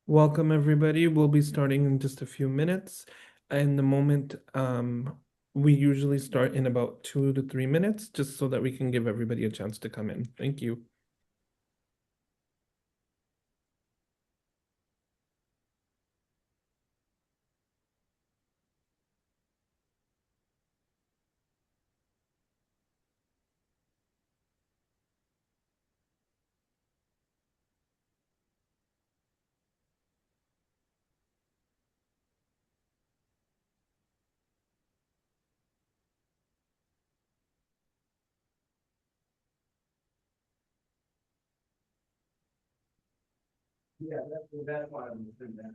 Welcome, everybody. We'll be starting in just a few minutes. And the moment we usually start in about 2 to 3 minutes, just so that we can give everybody a chance to come in. Thank you. Yeah, that's why I'm saying that.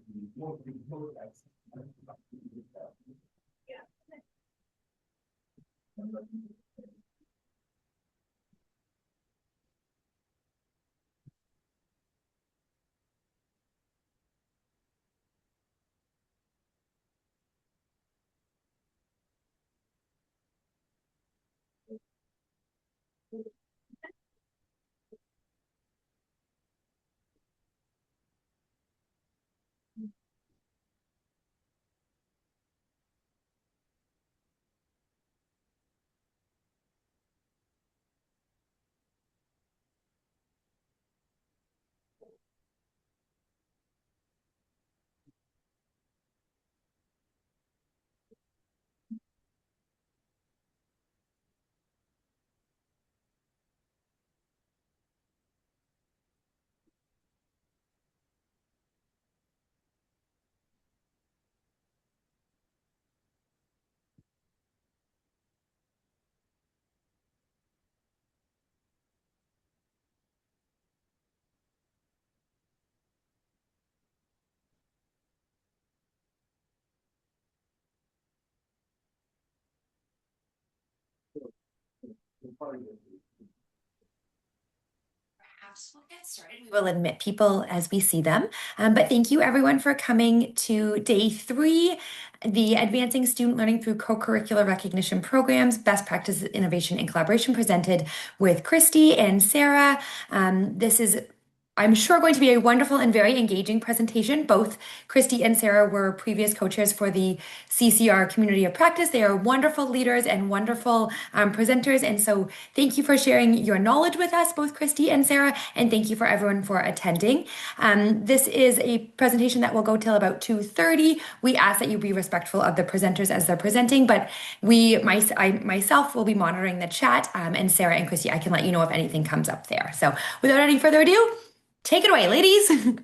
Perhaps we'll get started. We will admit people as we see them. But thank you everyone for coming to day 3, the Advancing Student Learning Through Co-Curricular Recognition Programs, Best Practices, Innovation, and Collaboration, presented with Christy and Sarah. This is, I'm sure, going to be a wonderful and very engaging presentation. Both Christy and Sarah were previous co-chairs for the CCR Community of Practice. They are wonderful leaders and wonderful presenters. And so thank you for sharing your knowledge with us, both Christy and Sarah, and thank you for everyone for attending. This is a presentation that will go till about 2:30. We ask that you be respectful of the presenters as they're presenting, but I myself will be monitoring the chat, and Sarah and Christy, I can let you know if anything comes up there. So without any further ado, take it away, ladies.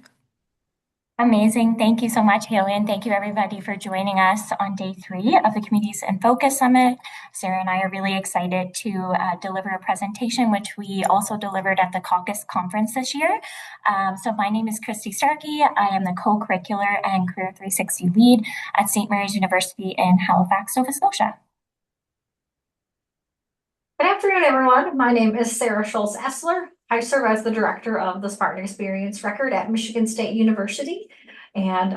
Amazing. Thank you so much, Haley, and thank you everybody for joining us on day 3 of the Communities in Focus Summit. Sarah and I are really excited to deliver a presentation, which we also delivered at the Caucus Conference this year. So my name is Christy Starkey. I am the Co-Curricular and Career 360 Lead at St. Mary's University in Halifax, Nova Scotia. Good afternoon, everyone. My name is Sarah Schultz-Essler. I serve as the director of the Spartan Experience Record at Michigan State University. And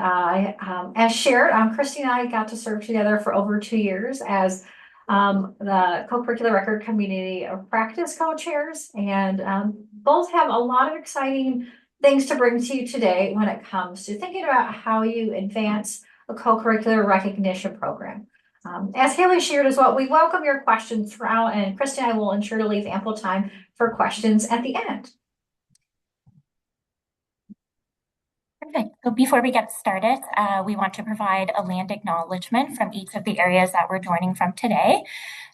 as shared, Christy and I got to serve together for over 2 years as the Co-Curricular Record Community of Practice co-chairs. And both have a lot of exciting things to bring to you today when it comes to thinking about how you advance a co-curricular recognition program. As Haley shared as well, we welcome your questions throughout, and Christy and I will ensure to leave ample time for questions at the end. Perfect. So before we get started, we want to provide a land acknowledgement from each of the areas that we're joining from today.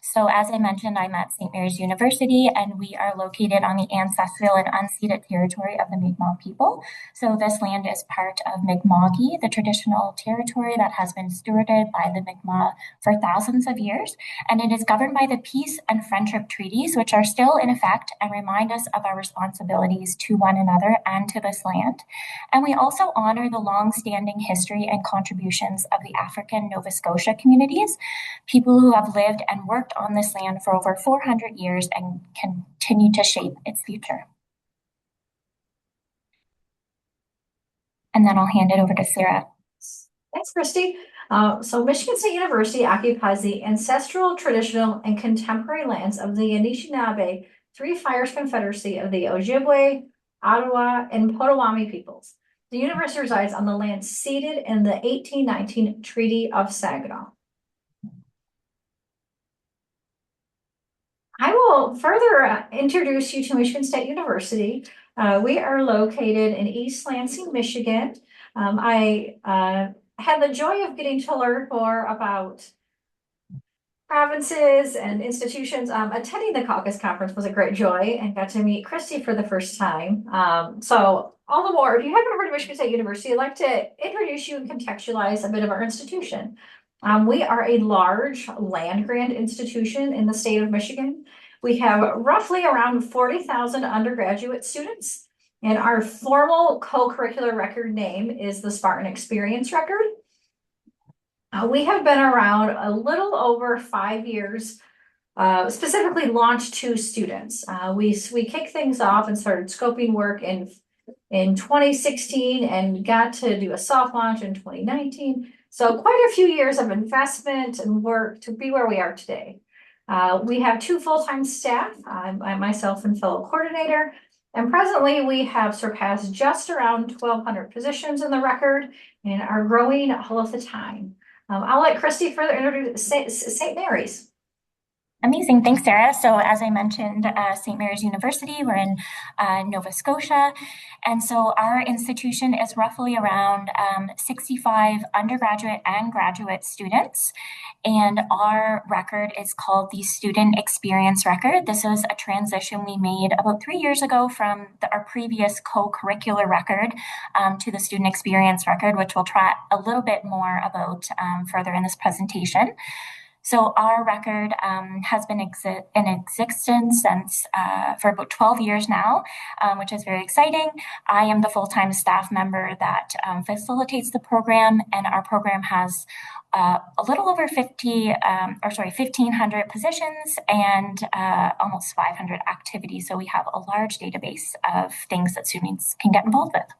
So as I mentioned, I'm at St. Mary's University, and we are located on the ancestral and unceded territory of the Mi'kmaq people. So this land is part of Mi'kma'ki, the traditional territory that has been stewarded by the Mi'kmaq for thousands of years. And it is governed by the peace and friendship treaties, which are still in effect and remind us of our responsibilities to one another and to this land. And we also honor the long-standing history and contributions of the African Nova Scotia communities, people who have lived and worked on this land for over 400 years and continue to shape its future. And then I'll hand it over to Sarah. Thanks, Christy. So Michigan State University occupies the ancestral, traditional, and contemporary lands of the Anishinaabe Three Fires Confederacy of the Ojibwe, Ottawa, and Potawatomi peoples. The university resides on the land ceded in the 1819 Treaty of Saginaw. I will further introduce you to Michigan State University. We are located in East Lansing, Michigan. I had the joy of getting to learn more about provinces and institutions. Attending the caucus conference was a great joy and got to meet Christy for the first time. So all the more, if you haven't heard of Michigan State University, I'd like to introduce you and contextualize a bit of our institution. We are a large land grant institution in the state of Michigan. We have roughly around 40,000 undergraduate students, and our formal co-curricular record name is the Spartan Experience Record. We have been around a little over 5 years, specifically launched to students. We kicked things off and started scoping work in 2016 and got to do a soft launch in 2019. So quite a few years of investment and work to be where we are today. We have 2 full-time staff, I myself and fellow coordinator, and presently we have surpassed just around 1,200 positions in the record and are growing all of the time. I'll let Christy further introduce St. Mary's. Amazing. Thanks, Sarah. So as I mentioned, St. Mary's University, we're in Nova Scotia. And so our institution is roughly around 65 undergraduate and graduate students. And our record is called the Student Experience Record. This was a transition we made about 3 years ago from our previous co-curricular record to the Student Experience Record, which we'll chat a little bit more about further in this presentation. So our record has been in existence since for about 12 years now, which is very exciting. I am the full-time staff member that facilitates the program, and our program has a little over 1,500 positions and almost 500 activities. So we have a large database of things that students can get involved with.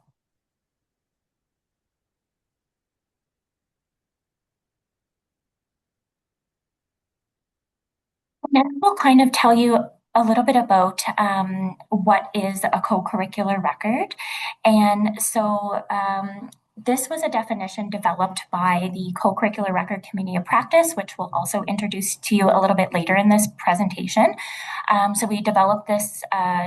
Next, we'll kind of tell you a little bit about what is a co-curricular record. And so this was a definition developed by the Co-Curricular Record Community of Practice, which we'll also introduce to you a little bit later in this presentation. So we developed this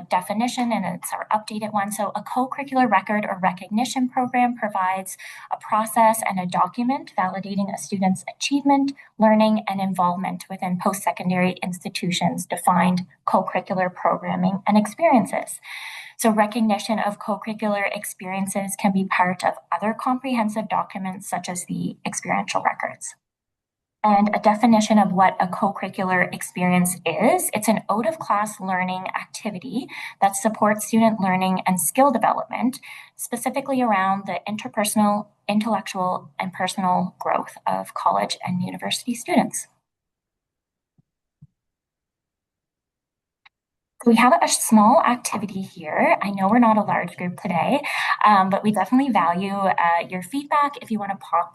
definition, and it's our updated one. So a co-curricular record or recognition program provides a process and a document validating a student's achievement, learning, and involvement within post-secondary institutions' defined co-curricular programming and experiences. So recognition of co-curricular experiences can be part of other comprehensive documents such as the experiential records. And a definition of what a co-curricular experience is, it's an out-of-class learning activity that supports student learning and skill development, specifically around the interpersonal, intellectual, and personal growth of college and university students. We have a small activity here. I know we're not a large group today, but we definitely value your feedback if you want to pop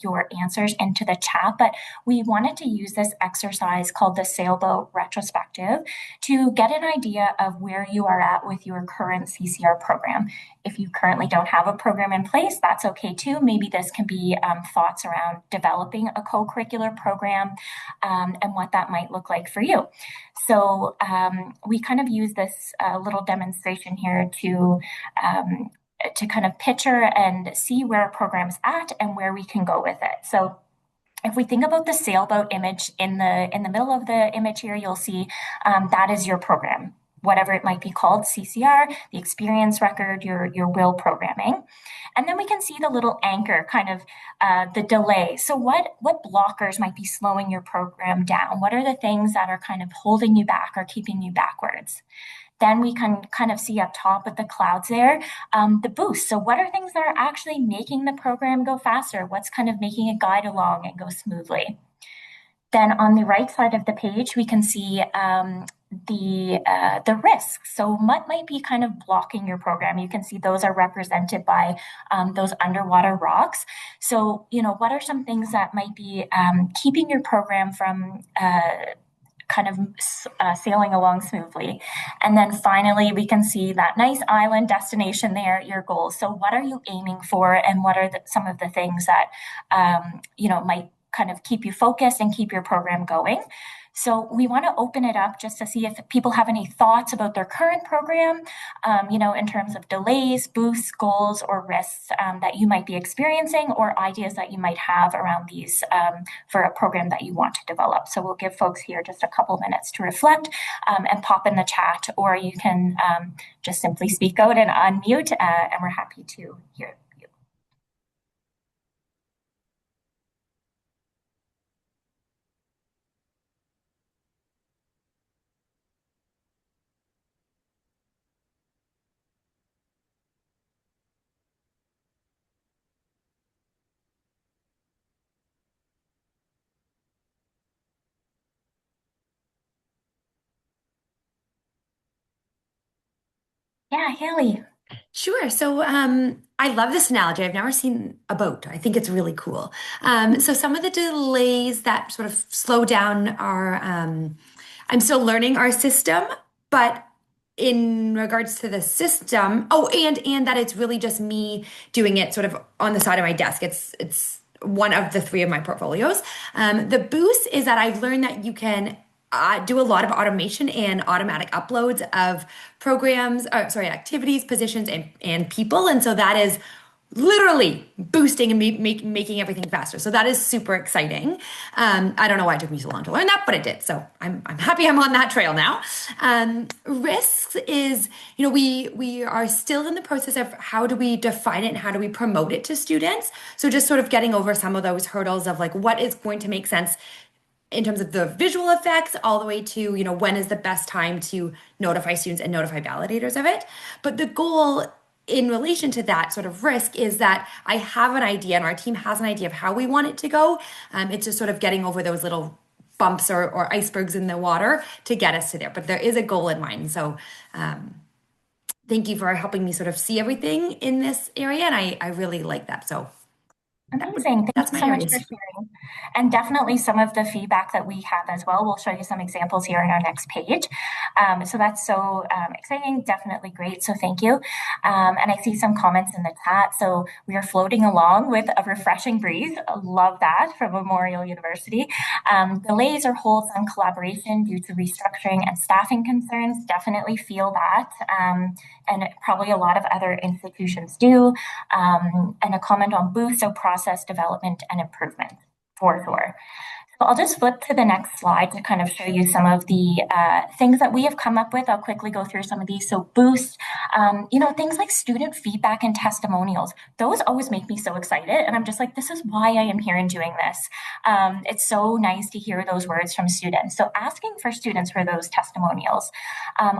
your answers into the chat. But we wanted to use this exercise called the Sailboat Retrospective to get an idea of where you are at with your current CCR program. If you currently don't have a program in place, that's okay too. Maybe this can be thoughts around developing a co-curricular program and what that might look like for you. So we kind of use this little demonstration here to kind of picture and see where our program's at and where we can go with it. So if we think about the sailboat image in the middle of the image here, you'll see that is your program, whatever it might be called, CCR, the experience record, your will programming. And then we can see the little anchor, kind of the delay. So what blockers might be slowing your program down? What are the things that are kind of holding you back or keeping you backwards? Then we can kind of see up top with the clouds there, the boost. So what are things that are actually making the program go faster? What's kind of making it guide along and go smoothly? Then on the right side of the page, we can see the risks. So what might be kind of blocking your program? You can see those are represented by those underwater rocks. So, what are some things that might be keeping your program from kind of sailing along smoothly. And then finally, we can see that nice island destination there, your goals. So what are you aiming for, and what are some of the things that, might kind of keep you focused and keep your program going? So we want to open it up just to see if people have any thoughts about their current program, in terms of delays, boosts, goals, or risks that you might be experiencing, or ideas that you might have around these for a program that you want to develop. So we'll give folks here just a couple minutes to reflect and pop in the chat, or you can just simply speak out and unmute, and we're happy to hear you. Yeah, Haley. Sure. So I love this analogy. I've never seen a boat. I think it's really cool. So some of the delays that sort of slow down are I'm still learning our system, but in regards to the system, and that it's really just me doing it sort of on the side of my desk. It's one of the three of my portfolios. The boost is that I've learned that you can do a lot of automation and automatic uploads of activities, positions, and people. And so that is literally boosting and making everything faster. So that is super exciting. I don't know why it took me so long to learn that, but it did. So I'm happy I'm on that trail now. Risks is, we are still in the process of how do we define it and how do we promote it to students. So just sort of getting over some of those hurdles of like what is going to make sense in terms of the visual effects, all the way to, when is the best time to notify students and notify validators of it. But the goal in relation to that sort of risk is that I have an idea and our team has an idea of how we want it to go. It's just sort of getting over those little bumps or icebergs in the water to get us to there. But there is a goal in mind. So thank you for helping me sort of see everything in this area. And I really like that. So amazing. Thank you so much for sharing. And definitely some of the feedback that we have as well. We'll show you some examples here in our next page. So that's so exciting, definitely great. So thank you. And I see some comments in the chat. So we are floating along with a refreshing breeze. Love that from Memorial University. Delays or holds on collaboration due to restructuring and staffing concerns. Definitely feel that. And probably a lot of other institutions do. And a comment on boost, so process development and improvement, for sure. So I'll just flip to the next slide to kind of show you some of the things that we have come up with. I'll quickly go through some of these. So boost, things like student feedback and testimonials. Those always make me so excited. And I'm just like, this is why I am here and doing this. It's so nice to hear those words from students. So asking for students for those testimonials.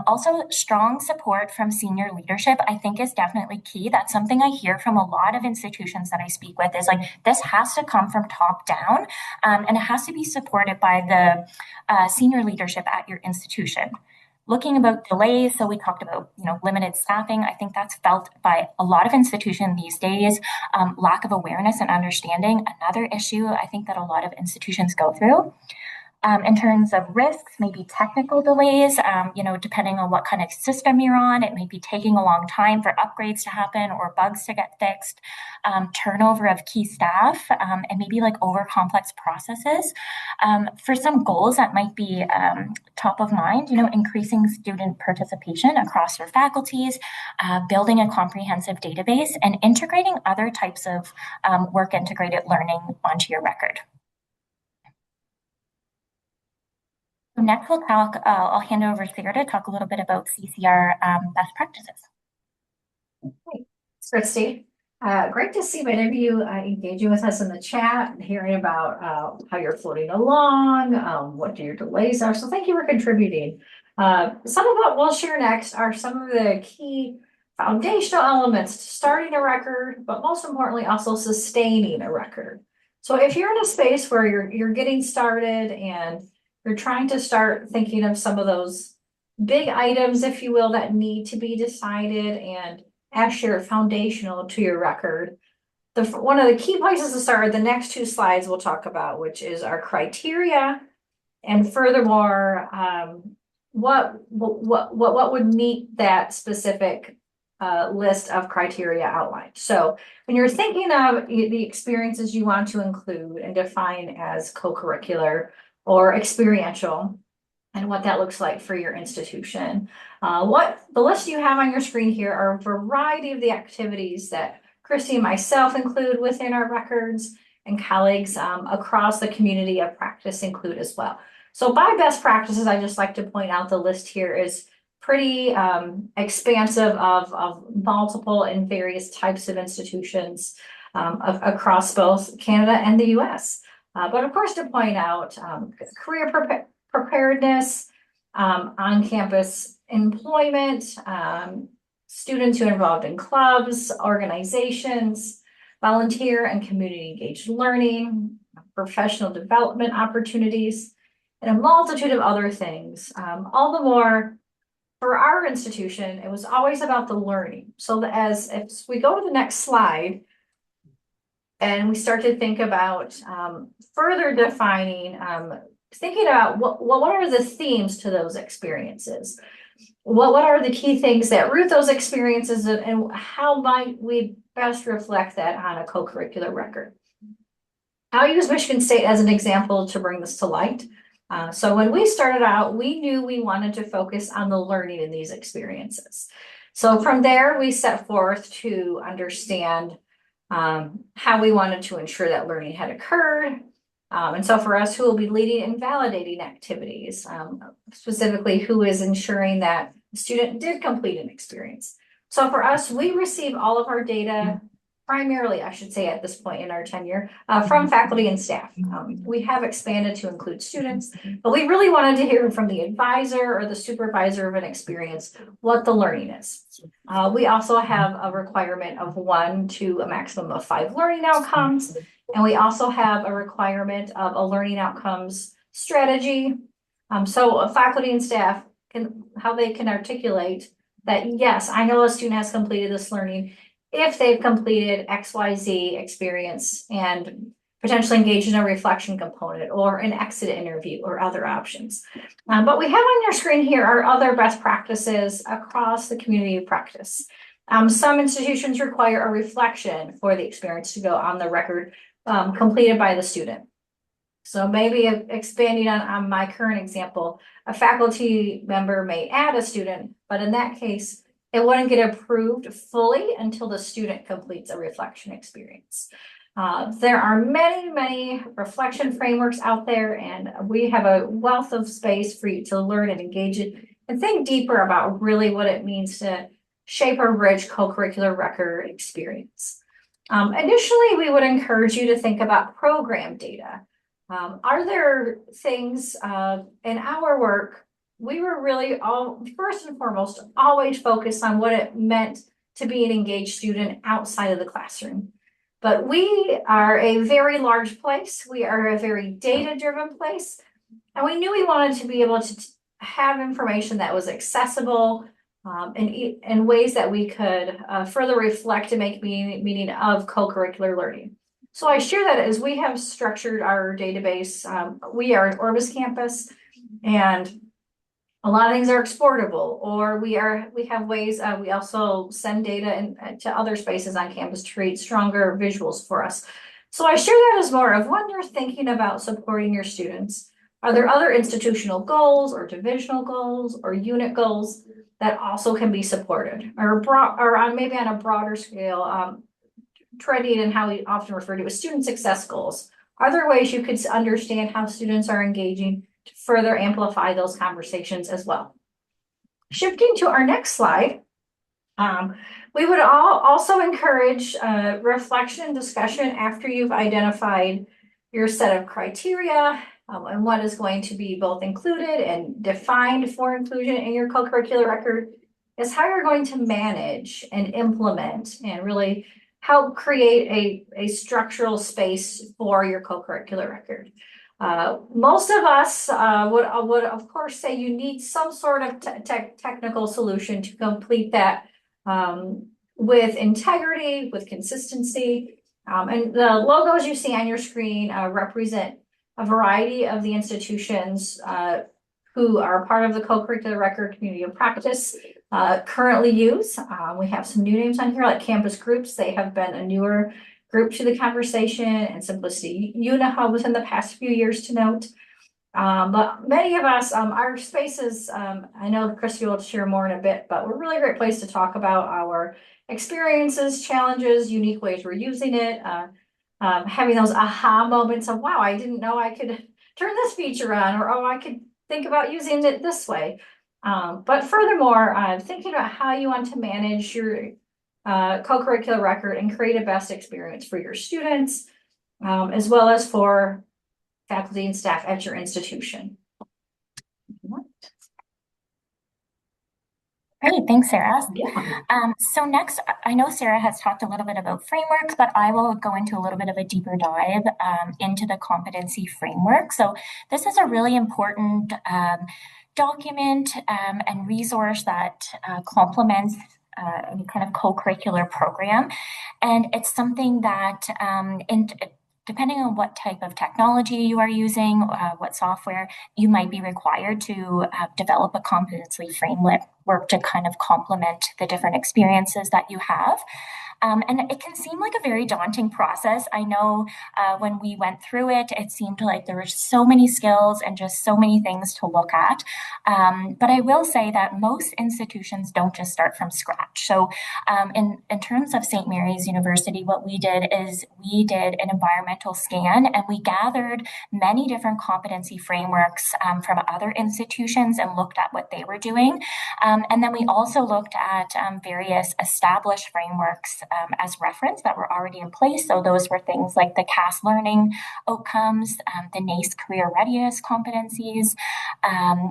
Also, strong support from senior leadership, I think, is definitely key. That's something I hear from a lot of institutions that I speak with, is like, this has to come from top down, and it has to be supported by the senior leadership at your institution. Looking about delays, so we talked about limited staffing. I think that's felt by a lot of institutions these days. Lack of awareness and understanding, another issue I think that a lot of institutions go through. In terms of risks, maybe technical delays, depending on what kind of system you're on, it may be taking a long time for upgrades to happen or bugs to get fixed, turnover of key staff, and maybe like over complex processes. For some goals that might be top of mind, increasing student participation across your faculties, building a comprehensive database, and integrating other types of work integrated learning onto your record. So next we'll talk, I'll hand it over to Sarah to talk a little bit about CCR best practices. Thanks, Christy. Great to see many of you engaging with us in the chat and hearing about how you're floating along, what your delays are. So thank you for contributing. Some of what we'll share next are some of the key foundational elements to starting a record, but most importantly, also sustaining a record. So if you're in a space where you're getting started and you're trying to start thinking of some of those big items, if you will, that need to be decided and actually are foundational to your record. One of the key places to start are the next two slides we'll talk about, which is our criteria And furthermore, what would meet that specific list of criteria outlined. So when you're thinking of the experiences you want to include and define as co-curricular or experiential, and what that looks like for your institution. What the list you have on your screen here are a variety of the activities that Christy and myself include within our records, and colleagues across the community of practice include as well. So by best practices, I just like to point out the list here is pretty expansive of multiple and various types of institutions across both Canada and the US. But of course, to point out career preparedness, on-campus employment, students who are involved in clubs, organizations, volunteer and community engaged learning, professional development opportunities, and a multitude of other things. All the more for our institution, it was always about the learning. So as we go to the next slide, and we start to think about further defining, thinking about what are the themes to those experiences? What are the key things that root those experiences, and how might we best reflect that on a co-curricular record? I'll use Michigan State as an example to bring this to light. So when we started out, we knew we wanted to focus on the learning in these experiences. So from there, we set forth to understand how we wanted to ensure that learning had occurred. And so for us, who will be leading and validating activities, specifically who is ensuring that the student did complete an experience. So for us, we receive all of our data, primarily, I should say at this point in our tenure, from faculty and staff. We have expanded to include students, but we really wanted to hear from the advisor or the supervisor of an experience what the learning is. We also have a requirement of 1 to a maximum of 5 learning outcomes. And we also have a requirement of a learning outcomes strategy. So faculty and staff how they can articulate that, yes, I know a student has completed this learning if they've completed XYZ experience and potentially engaged in a reflection component or an exit interview or other options. But we have on your screen here are other best practices across the community of practice. Some institutions require a reflection for the experience to go on the record completed by the student. So maybe expanding on my current example, a faculty member may add a student, but in that case, it wouldn't get approved fully until the student completes a reflection experience. There are many reflection frameworks out there, and we have a wealth of space for you to learn and engage in and think deeper about really what it means to shape a rich co-curricular record experience. Additionally, we would encourage you to think about program data. Are there things in our work, we were really first and foremost, always focused on what it meant to be an engaged student outside of the classroom. But we are a very large place. We are a very data-driven place. And we knew we wanted to be able to have information that was accessible in ways that we could further reflect and make meaning of co-curricular learning. So I share that as we have structured our database. We are an Orbis campus, and a lot of things are exportable, or we have ways, we also send data to other spaces on campus to create stronger visuals for us. So I share that as more of when you're thinking about supporting your students, are there other institutional goals or divisional goals or unit goals that also can be supported, or maybe on a broader scale, treading and how we often refer to as student success goals. Are there ways you could understand how students are engaging to further amplify those conversations as well? Shifting to our next slide, we would also encourage reflection and discussion after you've identified your set of criteria and what is going to be both included and defined for inclusion in your co-curricular record, is how you're going to manage and implement and really help create a structural space for your co-curricular record. Most of us would of course say you need some sort of technical solution to complete that with integrity, with consistency. And the logos you see on your screen represent a variety of the institutions who are part of the Co-Curricular Record Community of Practice currently use. We have some new names on here like Campus Groups. They have been a newer group to the conversation, and Simplicity Unihub within the past few years to note. But many of us, our spaces, I know Christy will share more in a bit, but we're a really great place to talk about our experiences, challenges, unique ways we're using it, having those aha moments of, wow, I didn't know I could turn this feature on, or, oh, I could think about using it this way. But furthermore, thinking about how you want to manage your co-curricular record and create a best experience for your students, as well as for faculty and staff at your institution. Great, thanks, Sarah. Yeah. So next, I know Sarah has talked a little bit about frameworks, but I will go into a little bit of a deeper dive into the competency framework. So this is a really important document and resource that complements any kind of co-curricular program. And it's something that depending on what type of technology you are using, what software, you might be required to develop a competency framework to kind of complement the different experiences that you have. And it can seem like a very daunting process. I know when we went through it, it seemed like there were so many skills and just so many things to look at. But I will say that most institutions don't just start from scratch. So in terms of St. Mary's University, what we did is we did an environmental scan and we gathered many different competency frameworks from other institutions and looked at what they were doing. And then we also looked at various established frameworks as reference that were already in place. So those were things like the CAS learning outcomes, the NACE career readiness competencies.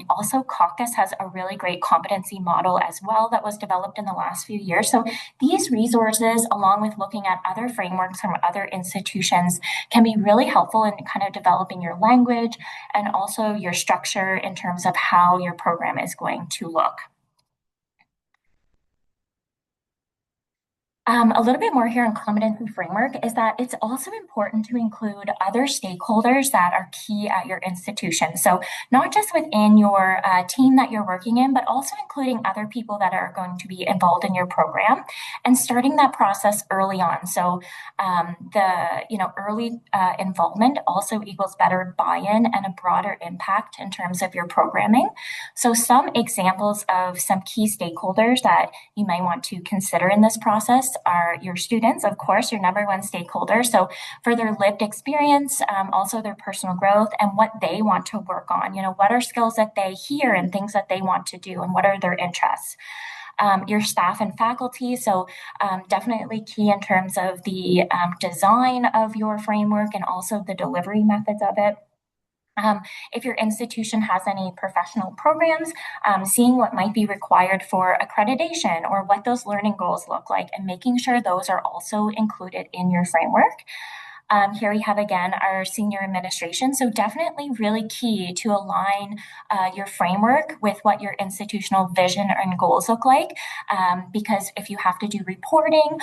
Also, Caucus has a really great competency model as well that was developed in the last few years. So these resources, along with looking at other frameworks from other institutions, can be really helpful in kind of developing your language and also your structure in terms of how your program is going to look. A little bit more here on competency framework is that it's also important to include other stakeholders that are key at your institution. So not just within your team that you're working in, but also including other people that are going to be involved in your program and starting that process early on. So early involvement also equals better buy-in and a broader impact in terms of your programming. So some examples of some key stakeholders that you may want to consider in this process are your students, of course, your number one stakeholder. So for their lived experience, also their personal growth and what they want to work on, what are skills that they hear and things that they want to do and what are their interests. Your staff and faculty, so definitely key in terms of the design of your framework and also the delivery methods of it. If your institution has any professional programs, seeing what might be required for accreditation or what those learning goals look like and making sure those are also included in your framework. Here we have again our senior administration. So definitely really key to align your framework with what your institutional vision and goals look like. Because if you have to do reporting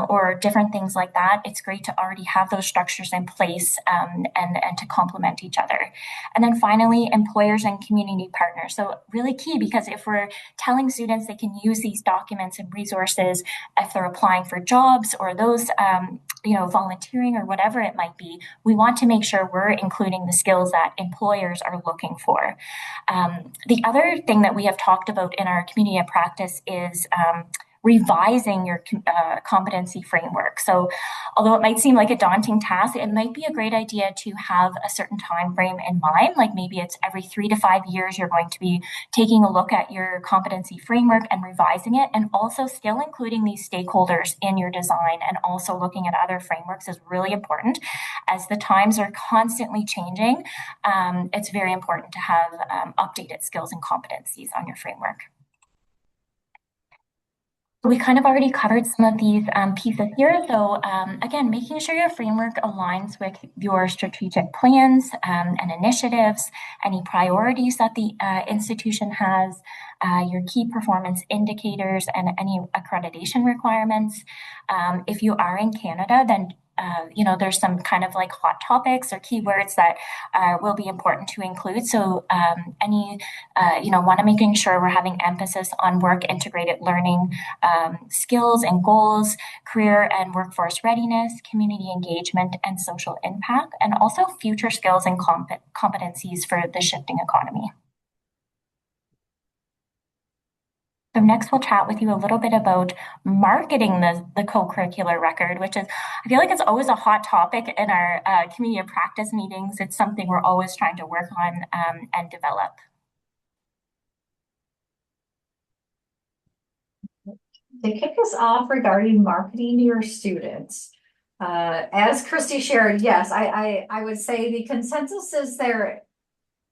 or different things like that, it's great to already have those structures in place and to complement each other. And then finally, employers and community partners. So really key because if we're telling students they can use these documents and resources if they're applying for jobs or those volunteering or whatever it might be, we want to make sure we're including the skills that employers are looking for. The other thing that we have talked about in our community of practice is revising your competency framework. So although it might seem like a daunting task, it might be a great idea to have a certain time frame in mind. Like maybe it's every 3 to 5 years, you're going to be taking a look at your competency framework and revising it, and also still including these stakeholders in your design and also looking at other frameworks is really important. As the times are constantly changing, it's very important to have updated skills and competencies on your framework. We kind of already covered some of these pieces here. So again, making sure your framework aligns with your strategic plans and initiatives, any priorities that the institution has, your key performance indicators, and any accreditation requirements. If you are in Canada, then there's some kind of like hot topics or keywords that will be important to include. So want to making sure we're having emphasis on work integrated learning, skills and goals, career and workforce readiness, community engagement and social impact, and also future skills and competencies for the shifting economy. So next we'll chat with you a little bit about marketing the co-curricular record, which is, I feel like it's always a hot topic in our community of practice meetings. It's something we're always trying to work on and develop. To kick us off regarding marketing to your students, as Christy shared, yes, I would say the consensus is there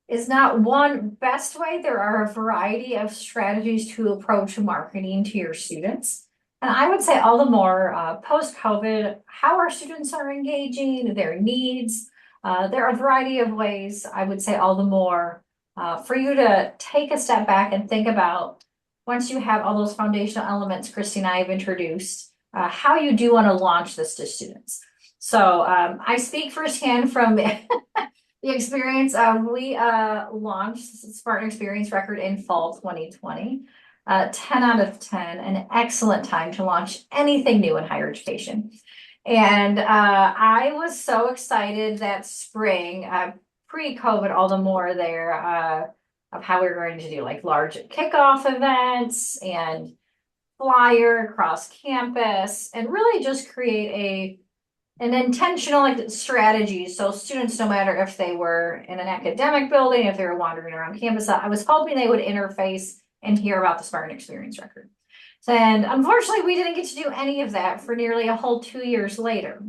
is not one best way. There are a variety of strategies to approach marketing to your students. And I would say all the more post-COVID, how our students are engaging, their needs. There are a variety of ways, I would say all the more for you to take a step back and think about, once you have all those foundational elements Christy and I have introduced, how you do want to launch this to students. So I speak firsthand from the experience. We launched Spartan Experience Record in fall 2020. 10 out of 10, an excellent time to launch anything new in higher education. And I was so excited that spring, pre-COVID, all the more there, of how we were going to do like large kickoff events and flyer across campus, and really just create an intentional strategy. So students, no matter if they were in an academic building, if they were wandering around campus, I was hoping they would interface and hear about the Spartan Experience Record. And unfortunately, we didn't get to do any of that for nearly a whole 2 years later.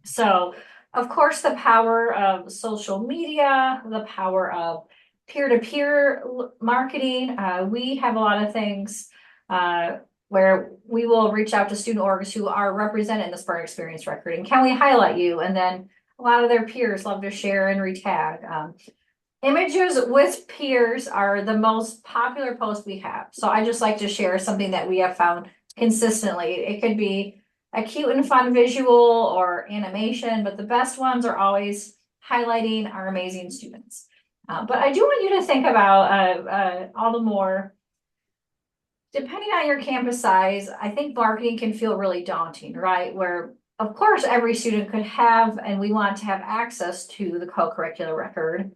So, of course, the power of social media, the power of peer-to-peer marketing. We have a lot of things where we will reach out to student orgs who are represented in the Spartan Experience Record, and can we highlight you? And then a lot of their peers love to share and retag. Images with peers are the most popular post we have. So I just like to share something that we have found consistently. It could be a cute and fun visual or animation, but the best ones are always highlighting our amazing students. But I do want you to think about all the more, depending on your campus size, I think marketing can feel really daunting, right? Where, of course, every student could have, and we want to have access to the co-curricular record.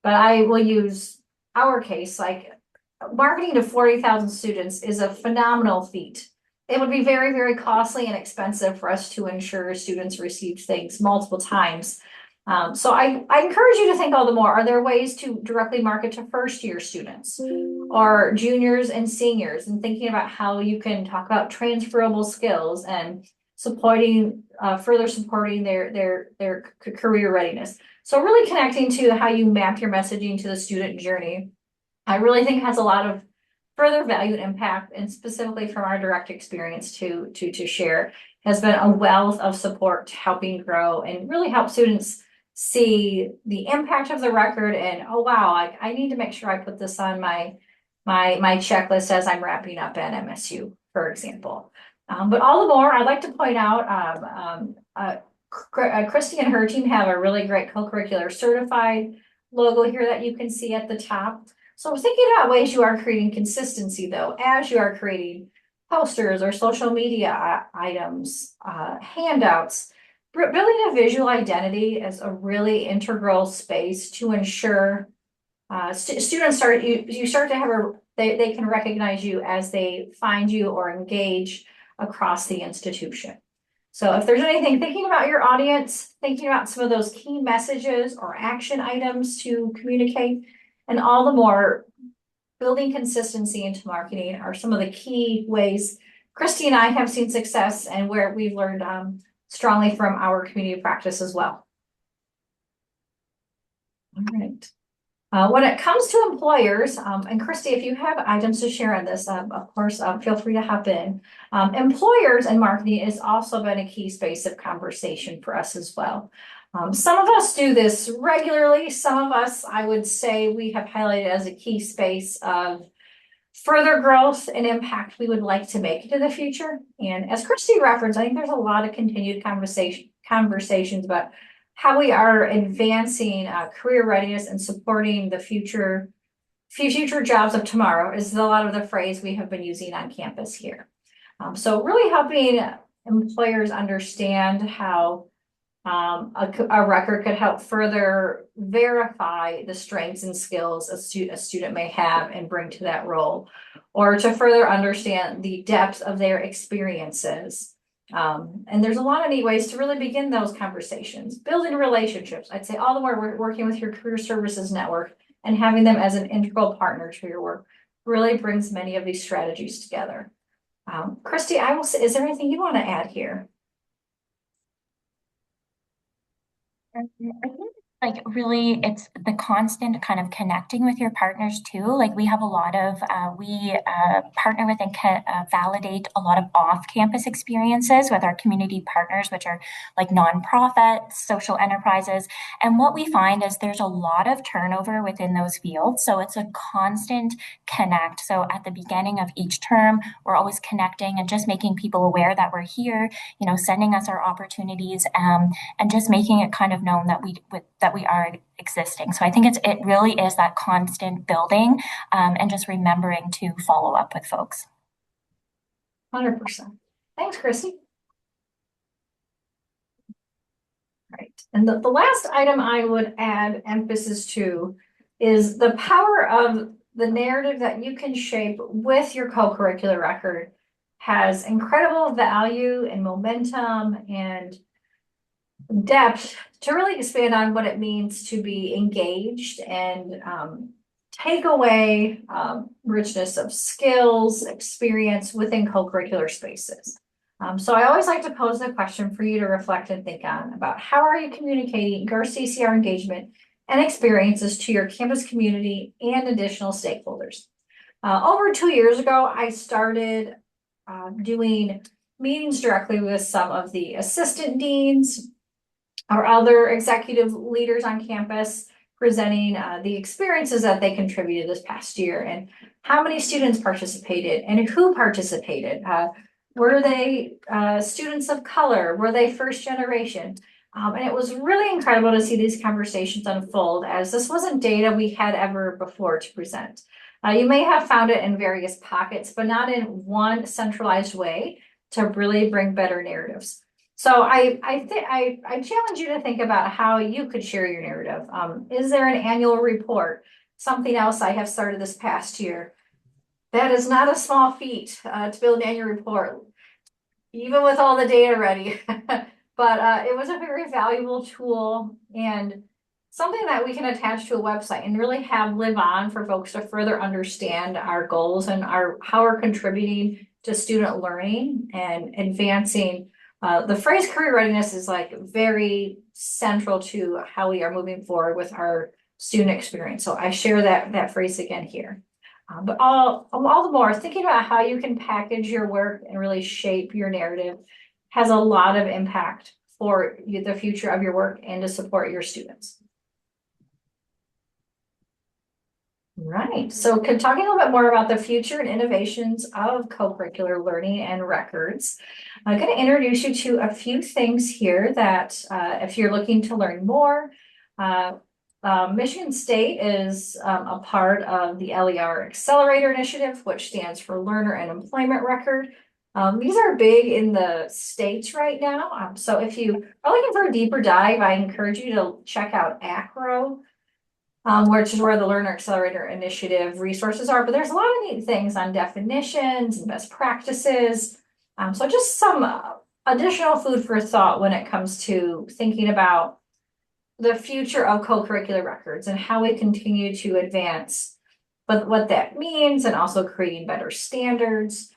But I will use our case, like marketing to 40,000 students is a phenomenal feat. It would be very, very costly and expensive for us to ensure students receive things multiple times. So I encourage you to think all the more, are there ways to directly market to first year students or juniors and seniors, and thinking about how you can talk about transferable skills and supporting, further supporting their career readiness. So really connecting to how you map your messaging to the student journey, I really think has a lot of further value and impact, and specifically from our direct experience to share, has been a wealth of support to helping grow and really help students see the impact of the record. And oh wow, I need to make sure I put this on my checklist as I'm wrapping up at MSU, for example. But all the more, I'd like to point out, Christy and her team have a really great co-curricular certified logo here that you can see at the top. So thinking about ways you are creating consistency, though, as you are creating posters or social media items, handouts, building a visual identity is a really integral space to ensure students you start to have they can recognize you as they find you or engage across the institution. So if there's anything, thinking about your audience, thinking about some of those key messages or action items to communicate, and all the more, building consistency into marketing are some of the key ways Christy and I have seen success, and where we've learned strongly from our community of practice as well. All right. When it comes to employers, and Christy, if you have items to share on this, of course, feel free to hop in. Employers and marketing has also been a key space of conversation for us as well. Some of us do this regularly. Some of us, I would say, we have highlighted as a key space of further growth and impact we would like to make into the future. And as Christy referenced, I think there's a lot of continued conversation conversations about how we are advancing career readiness and supporting the future jobs of tomorrow is a lot of the phrase we have been using on campus here. So really helping employers understand how a record could help further verify the strengths and skills a student may have and bring to that role, or to further understand the depth of their experiences. And there's a lot of neat ways to really begin those conversations, building relationships. I'd say all the more working with your career services network and having them as an integral partner to your work really brings many of these strategies together. Christy, I will say, is there anything you want to add here? I think like really it's the constant kind of connecting with your partners too. Like we have a lot of, we partner with and validate a lot of off-campus experiences with our community partners, which are like nonprofits, social enterprises. And what we find is there's a lot of turnover within those fields. So it's a constant connect. So at the beginning of each term, we're always connecting and just making people aware that we're here, you know, sending us our opportunities, and just making it kind of known that we are existing. So I think it really is that constant building, and just remembering to follow up with folks. 100%. Thanks, Christy. Right. And the last item I would add emphasis to is the power of the narrative that you can shape with your co-curricular record has incredible value and momentum and depth to really expand on what it means to be engaged and take away richness of skills, experience within co-curricular spaces. So I always like to pose the question for you to reflect and think on about how are you communicating your CCR engagement and experiences to your campus community and additional stakeholders. Over 2 years ago, I started doing meetings directly with some of the assistant deans or other executive leaders on campus, presenting the experiences that they contributed this past year and how many students participated and who participated. Were they students of color? Were they first generation? And it was really incredible to see these conversations unfold, as this wasn't data we had ever before to present. You may have found it in various pockets, but not in one centralized way to really bring better narratives. So I challenge you to think about how you could share your narrative. Is there an annual report? Something else I have started this past year. That is not a small feat to build an annual report, even with all the data ready. But it was a very valuable tool and something that we can attach to a website and really have live on for folks to further understand our goals and how we're contributing to student learning and advancing. The phrase career readiness is like very central to how we are moving forward with our student experience. So I share that phrase again here. But all the more, thinking about how you can package your work and really shape your narrative has a lot of impact for the future of your work and to support your students. Right, so talking a little bit more about the future and innovations of co-curricular learning and records, I'm going to introduce you to a few things here that if you're looking to learn more, Michigan State is a part of the LER Accelerator Initiative, which stands for Learner and Employment Record. These are big in the States right now. So if you are looking for a deeper dive, I encourage you to check out ACRO, which is where the Learner Accelerator Initiative resources are. But there's a lot of neat things on definitions and best practices. So just some additional food for thought when it comes to thinking about the future of co-curricular records and how we continue to advance, but what that means, and also creating better standards.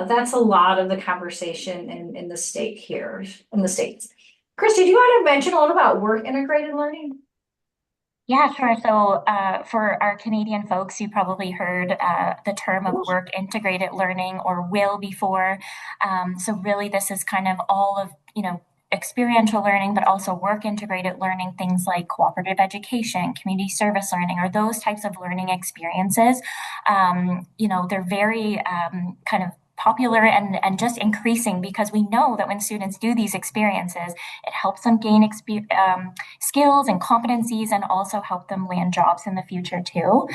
That's a lot of the conversation in the state here in the States. Christy, do you want to mention a little about work integrated learning? Yeah, sure. So for our Canadian folks, you probably heard the term of work integrated learning, or WIL, before. So really this is kind of all of, experiential learning, but also work integrated learning, things like cooperative education, community service learning, or those types of learning experiences. They're very kind of popular and just increasing, because we know that when students do these experiences, it helps them gain skills and competencies, and also help them land jobs in the future too.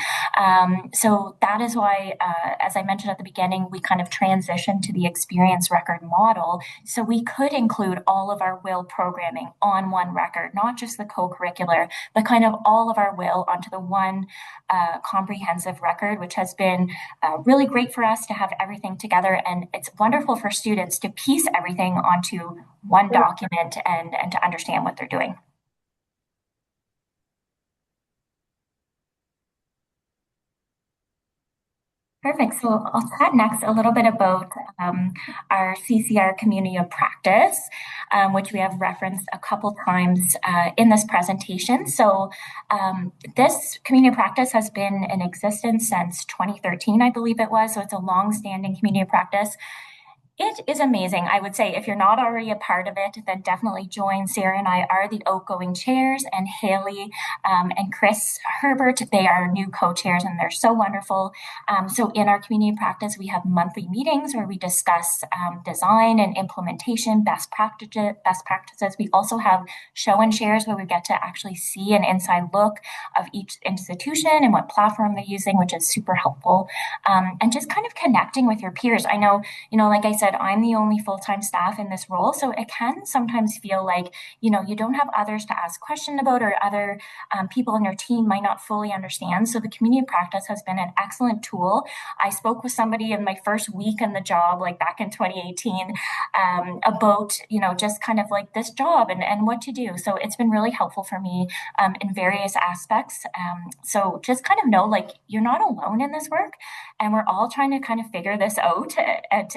So that is why, as I mentioned at the beginning, we kind of transitioned to the experience record model. So we could include all of our WIL programming on one record, not just the co-curricular, but kind of all of our WIL onto the one comprehensive record, which has been really great for us to have everything together. And it's wonderful for students to piece everything onto one document and to understand what they're doing. Perfect. So I'll chat next a little bit about our CCR Community of Practice, which we have referenced a couple times in this presentation. So this community of practice has been in existence since 2013, I believe it was. So it's a long-standing community of practice. It is amazing. I would say if you're not already a part of it, then definitely join. Sarah and I are the outgoing chairs, and Haley and Chris Herbert, they are new co-chairs, and they're so wonderful. So in our community practice, we have monthly meetings where we discuss design and implementation, best practices. We also have show and shares where we get to actually see an inside look of each institution and what platform they're using, which is super helpful. And just kind of connecting with your peers. I know, like I said, I'm the only full-time staff in this role, so it can sometimes feel like, you don't have others to ask questions about, or other people in your team might not fully understand. So the community practice has been an excellent tool. I spoke with somebody in my first week in the job, like back in 2018, about, just kind of like this job and what to do. So it's been really helpful for me in various aspects. So just kind of know, like, you're not alone in this work, and we're all trying to kind of figure this out.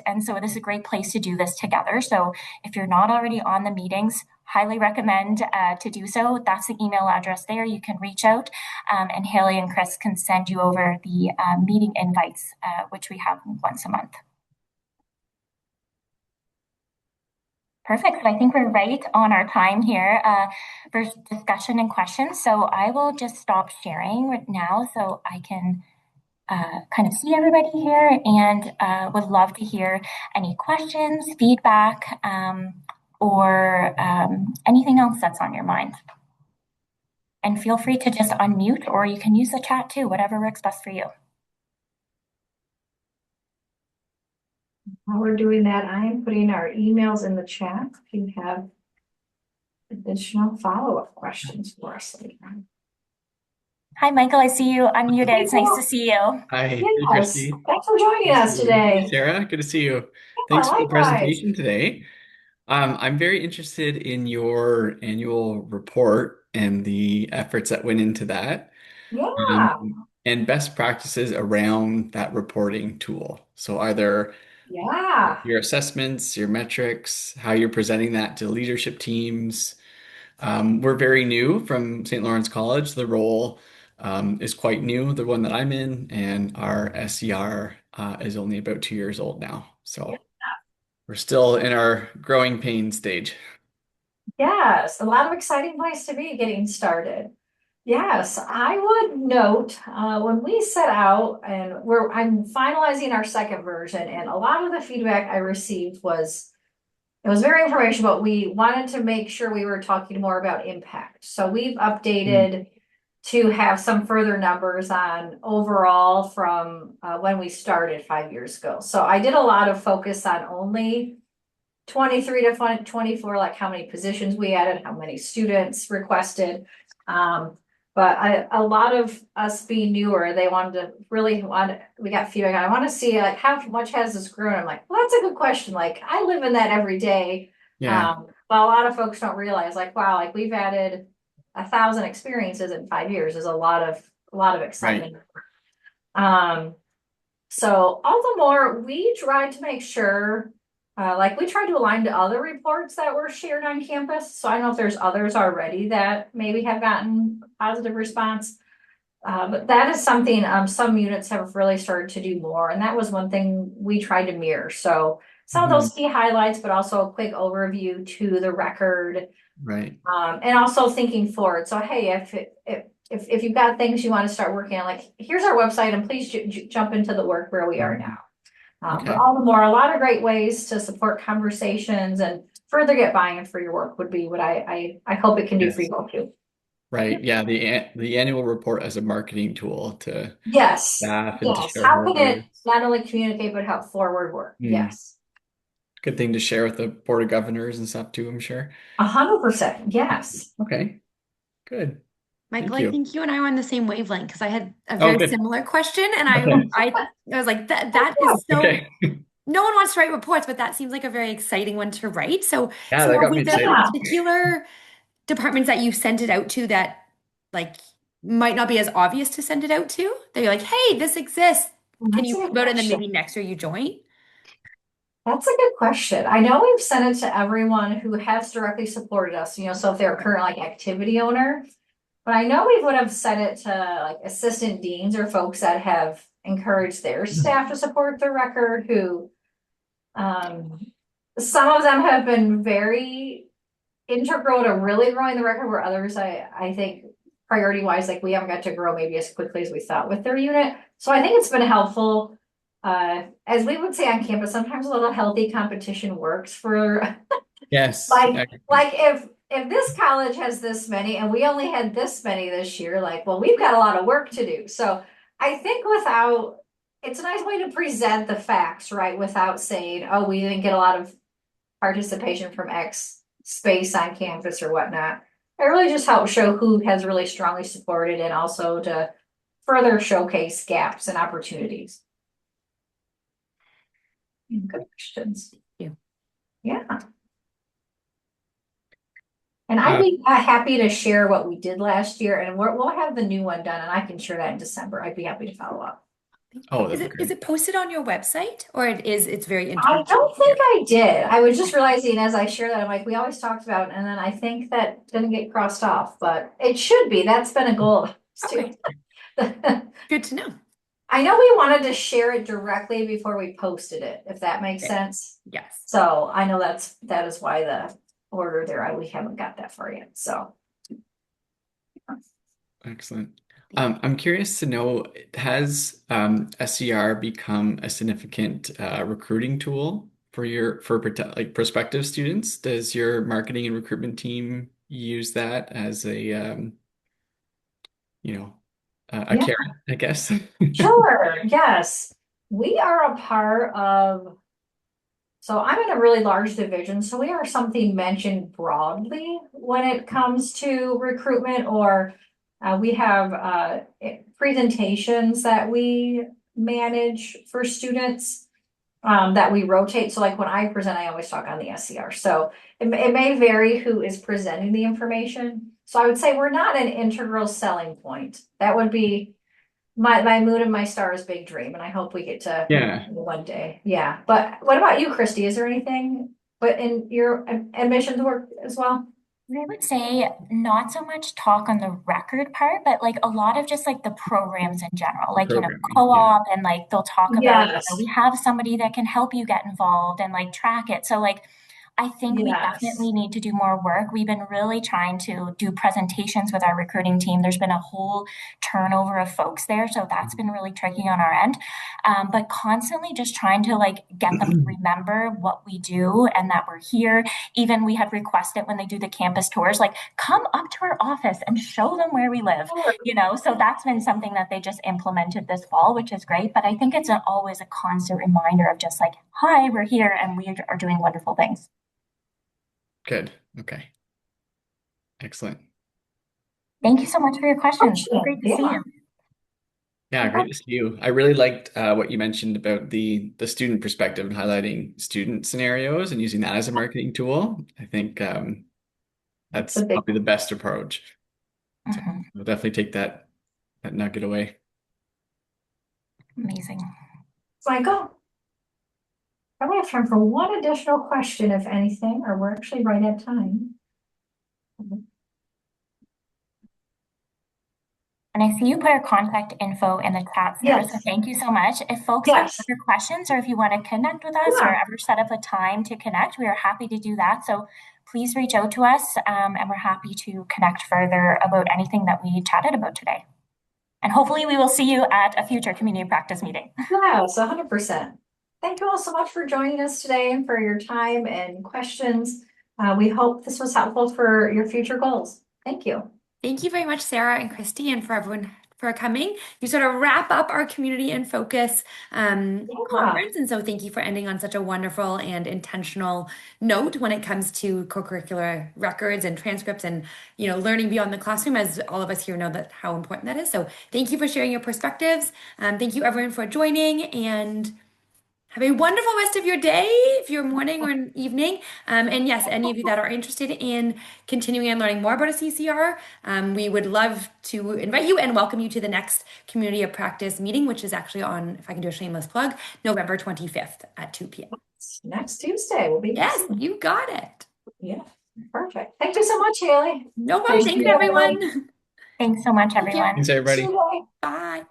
And so this is a great place to do this together. So if you're not already on the meetings, highly recommend to do so. That's the email address there. You can reach out, and Haley and Chris can send you over the meeting invites, which we have once a month. Perfect. So I think we're right on our time here for discussion and questions. So I will just stop sharing right now so I can kind of see everybody here, and would love to hear any questions, feedback, or anything else that's on your mind. And feel free to just unmute, or you can use the chat too, whatever works best for you. While we're doing that, I am putting our emails in the chat if you have additional follow-up questions for us later. Hi, Michael. I see you unmuted. It's nice to see you. Hi, hey, Yes, Christy. thanks for joining Nice us to meet you. Hey, today. Sarah, good to see you. Yeah, Thanks for the likewise. presentation today. I'm very interested in your annual report and the efforts that went into that, Yeah, and best practices around that reporting tool. So either yeah. your assessments, your metrics, how you're presenting that to leadership teams. We're very new from St. Lawrence College. The role is quite new, the one that I'm in, and our SCR is only about 2 years old now. So we're still in our growing pain stage. Yes, a lot of exciting place to be getting started. Yes, I would note when we set out, and I'm finalizing our second version, and a lot of the feedback I received was it was very informational, but we wanted to make sure we were talking more about impact. So we've updated to have some further numbers on overall from when we started 5 years ago. So I did a lot of focus on only 23 to 24, like how many positions we added, how many students requested. But a lot of us being newer, they wanted to we got feedback on, I want to see like how much has this grown? I'm like, well, that's a good question. Like I live in that every day. Yeah. But a lot of folks don't realize like, wow, like we've added 1,000 experiences in 5 years is a lot of excitement. So all the more we tried to make sure, like we tried to align to other reports that were shared on campus. So I don't know if there's others already that maybe have gotten positive response. But that is something some units have really started to do more. And that was one thing we tried to mirror. So some of those key highlights, but also a quick overview to the record. Right. And also thinking forward. So, hey, if you've got things you want to start working on, like here's our website, and please jump into the work where we are now. But Okay. all the more, a lot of great ways to support conversations and further get buy-in for your work would be what I hope it can do for Yes. you all too. Right. Yeah. The annual report as a marketing tool to Yes, staff and to yes. How can it shareholders. not only communicate but help forward work? Mm. Yes. Good thing to share with the board of governors and stuff too, I'm sure. 100%. Yes. Okay. Good. Michael, Thank I you. think you and I are on the same wavelength because I had a Oh, very good. similar question, and Okay. I was like, that is so. Okay. No one wants to write reports, but that seems like a very exciting one to write. So, Yeah, so that got me were there excited. Yeah. particular departments that you sent it out to that like might not be as obvious to send it out to? That you're like, hey, this exists. Can That's you a good promote it? And then question. maybe next year you join? That's a good question. I know we've sent it to everyone who has directly supported us, so if they're a current like activity owner. But I know we would have sent it to like assistant deans or folks that have encouraged their staff to support the record who some of them have been very integral to really growing the record where others I think priority wise, like we haven't got to grow maybe as quickly as we thought with their unit. So I think it's been helpful. As we would say on campus, sometimes a little healthy competition works for Yes. like if this college has this many and we only had this many this year, like, well, we've got a lot of work to do. So I think it's a nice way to present the facts, right? Without saying, oh, we didn't get a lot of participation from X space on campus or whatnot. It really just helps show who has really strongly supported and also to further showcase gaps and opportunities. Good questions. Yeah. Yeah. And I'd be happy to share what we did last year, and we'll have the new one done, and I can share that in December. I'd be happy to follow up. Oh, Is that'd be is great. it posted on your website or it's very I internal to don't think here? I did. I was just realizing as I share that, I'm like, we always talked about, and then I think that didn't get crossed off, but it should be. That's been a goal of ours too. Okay, good to know. I know we wanted to share it directly before we posted it, if that makes Okay. sense. Yes. So I know that is why the order there, we haven't got that far yet, so. Excellent. I'm curious to know, has SCR become a significant recruiting tool for like prospective students? Does your marketing and recruitment team use that as a a Yeah. carrot, I guess? Sure, yes. We are a part of, so I'm in a really large division, so we are something mentioned broadly when it comes to recruitment or we have presentations that we manage for students that we rotate. So like when I present, I always talk on the SCR. So it may vary who is presenting the information. So I would say we're not an integral selling point. That would be my moon and my star is big dream, and I hope we get to Yeah. one day. Yeah. But what about you, Christy? Is there anything but in your admissions work as well? I would say not so much talk on the record part, but like a lot of just like the programs in general, like, Programming. Yeah. co-op and like they'll talk about, Yes. we have somebody that can help you get involved and like track it. So like I think we Yes. definitely need to do more work. We've been really trying to do presentations with our recruiting team. There's been a whole turnover of folks there, so that's been really tricky on our end. But constantly just trying to like get them to remember what we do and that we're here. Even we had requested when they do the campus tours, like come up to our office and show them where we live, So that's been something that they just implemented this fall, which is great. But I think it's always a constant reminder of just like, hi, we're here and we are doing wonderful things. Good. Okay. Excellent. Thank you so much for your questions. Oh, Great to see yeah. you. Yeah, great to see you. I really liked what you mentioned about the student perspective and highlighting student scenarios and using that as a marketing tool. I think that's a big probably the best approach. So Mhm. we'll definitely take that nugget away. Amazing. Michael. Probably have time for one additional question, if anything, or we're actually right at time. And I see you put our contact info in the chat, Sarah, so Yes. thank you so much. If folks have Yes. other questions or if you want to connect with us or ever set up a time to connect, we are happy to do that. So please reach out to us and we're happy to connect further about anything that we chatted about today. And hopefully we will see you at a future community practice meeting. Yes, 100%. Thank you all so much for joining us today and for your time and questions. We hope this was helpful for your future goals. Thank you. Thank you very much, Sarah and Christy, and for everyone for coming. You sort of wrap up our Community in Focus conference. And so thank you for ending on such a wonderful and intentional note when it comes to co-curricular records and transcripts and, learning beyond the classroom, as all of us here know that how important that is. So thank you for sharing your perspectives. Thank you everyone for joining, and have a wonderful rest of your day, if you're morning or evening. And yes, any of you that are interested in continuing and learning more about a CCR, we would love to invite you and welcome you to the next Community of Practice meeting, which is actually on, if I can do a shameless plug, November 25th at 2 p.m. Next Tuesday will be. Yes, you got it. Yeah, perfect. Thank you so much, Haley. No problem. Thanks, everyone. Thanks so much, Take care. everyone. Thanks, everybody. Bye.